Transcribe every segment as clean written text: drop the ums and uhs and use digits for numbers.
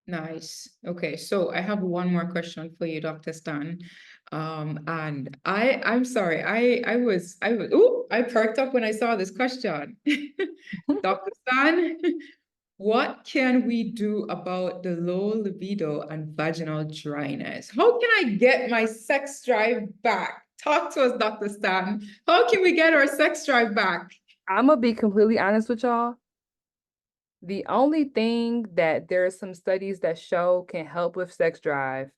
Nice. Okay, so I have one more question for you, Dr. Stan. And I'm sorry, I perked up when I saw this question. Dr. Stan, what can we do about the low libido and vaginal dryness? How can I get my sex drive back? Talk to us, Dr. Stan. How can we get our sex drive back? I'm gonna be completely honest with y'all. The only thing that there are some studies that show can help with sex drive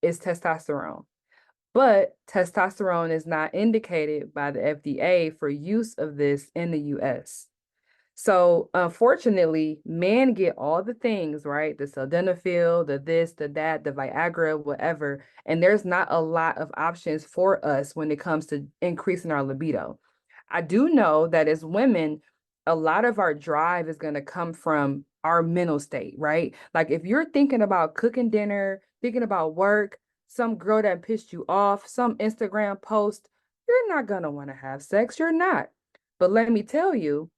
is testosterone. But testosterone is not indicated by the FDA for use of this in the US. So unfortunately, men get all the things, right? The sildenafil, the this, the that, the Viagra, whatever. And there's not a lot of options for us when it comes to increasing our libido. I do know that as women, a lot of our drive is going to come from our mental state, right? Like if you're thinking about cooking dinner, thinking about work, some girl that pissed you off, some Instagram post, you're not going to want to have sex. You're not. But let me tell you,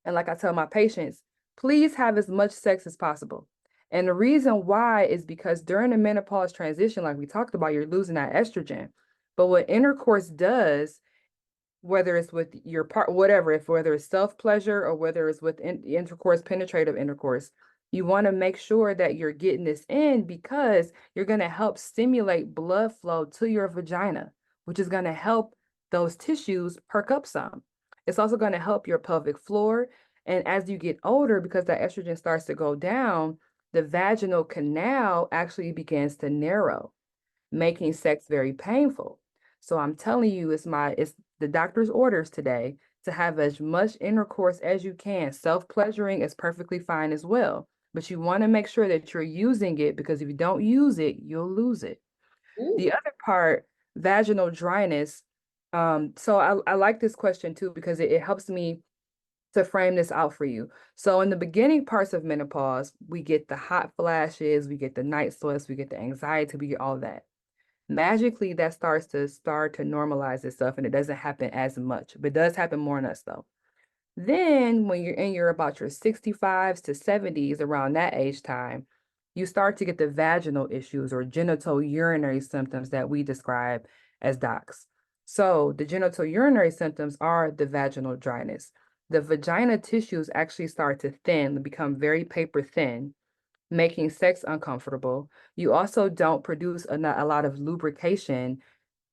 and like I tell my patients, please have as much sex as possible. And the reason why is because during the menopause transition, like we talked about, you're losing that estrogen. But what intercourse does, whether it's with your part, whatever, if whether it's self pleasure or whether it's with intercourse, penetrative intercourse, you want to make sure that you're getting this in because you're going to help stimulate blood flow to your vagina, which is going to help those tissues perk up some. It's also going to help your pelvic floor. And as you get older, because that estrogen starts to go down, the vaginal canal actually begins to narrow, making sex very painful. So I'm telling you, it's the doctor's orders today to have as much intercourse as you can. Self-pleasuring is perfectly fine as well, but you want to make sure that you're using it because if you don't use it, you'll lose it. The Ooh. other part, vaginal dryness. So I like this question too because it helps me to frame this out for you. So in the beginning parts of menopause, we get the hot flashes, we get the night sweats, we get the anxiety, we get all that. Magically, that starts to normalize itself and it doesn't happen as much, but it does happen more in us though. Then when you're in your about your 65s to 70s, around that age time, you start to get the vaginal issues or genital urinary symptoms that we describe as docs. So the genital urinary symptoms are the vaginal dryness. The vagina tissues actually start to thin, become very paper thin, making sex uncomfortable. You also don't produce a lot of lubrication,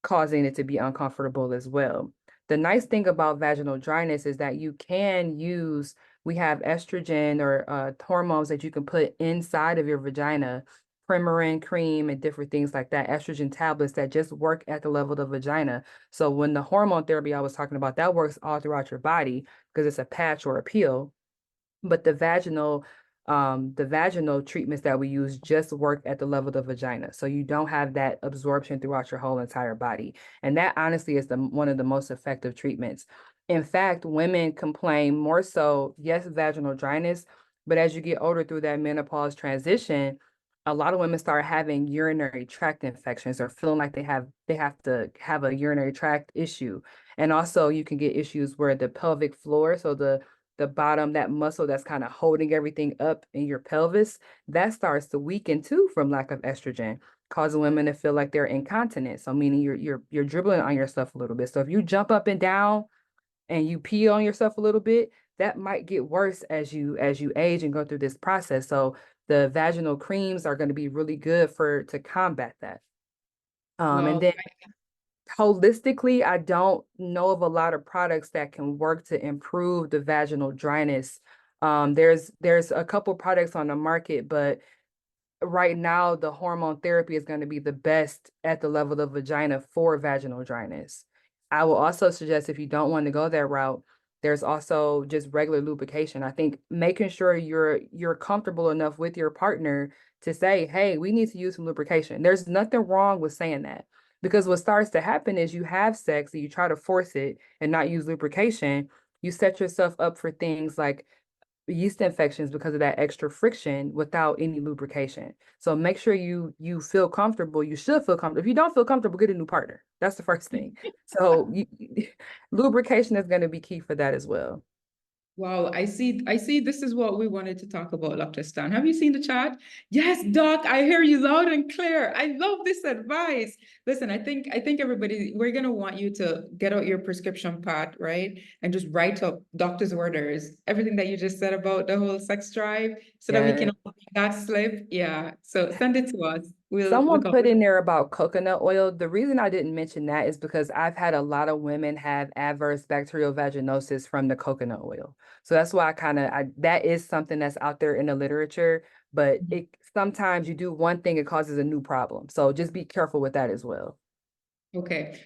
causing it to be uncomfortable as well. The nice thing about vaginal dryness is that you can use, we have estrogen or hormones that you can put inside of your vagina, Premarin cream and different things like that, estrogen tablets that just work at the level of the vagina. So when the hormone therapy I was talking about, that works all throughout your body because it's a patch or a peel. But the vaginal treatments that we use just work at the level of the vagina. So you don't have that absorption throughout your whole entire body. And that honestly is one of the most effective treatments. In fact, women complain more so, yes, vaginal dryness, but as you get older through that menopause transition, a lot of women start having urinary tract infections or feeling like they have to have a urinary tract issue. And also you can get issues where the pelvic floor, so the bottom, that muscle that's kind of holding everything up in your pelvis, that starts to weaken too from lack of estrogen, causing women to feel like they're incontinent. So meaning you're dribbling on yourself a little bit. So if you jump up and down and you pee on yourself a little bit, that might get worse as you age and go through this process. So the vaginal creams are going to be really good to combat that. And Wow. then holistically, I don't know of a lot of products that can work to improve the vaginal dryness. There's a couple products on the market, but right now the hormone therapy is going to be the best at the level of vagina for vaginal dryness. I will also suggest if you don't want to go that route, there's also just regular lubrication. I think making sure you're comfortable enough with your partner to say, "Hey, we need to use some lubrication." There's nothing wrong with saying that because what starts to happen is you have sex and you try to force it and not use lubrication. You set yourself up for things like yeast infections because of that extra friction without any lubrication. So make sure you feel comfortable. You should feel comfortable. If you don't feel comfortable, get a new partner. That's the first thing. So lubrication is going to be key for that as well. Wow, I see this is what we wanted to talk about, Dr. Stan. Have you seen the chat? Yes, Doc, I hear you loud and clear. I love this advice. Listen, I think everybody, we're gonna want you to get out your prescription pad, right? And just write up doctor's orders, everything that you just said about the whole sex drive, so that we Yeah. can all make that slip. Yeah. So send it to us. We'll Someone look up. put in there about coconut oil. The reason I didn't mention that is because I've had a lot of women have adverse bacterial vaginosis from the coconut oil. So that's why I that is something that's out there in the literature, but it sometimes you do one thing, it causes a new problem. So just be careful with that as well. Okay.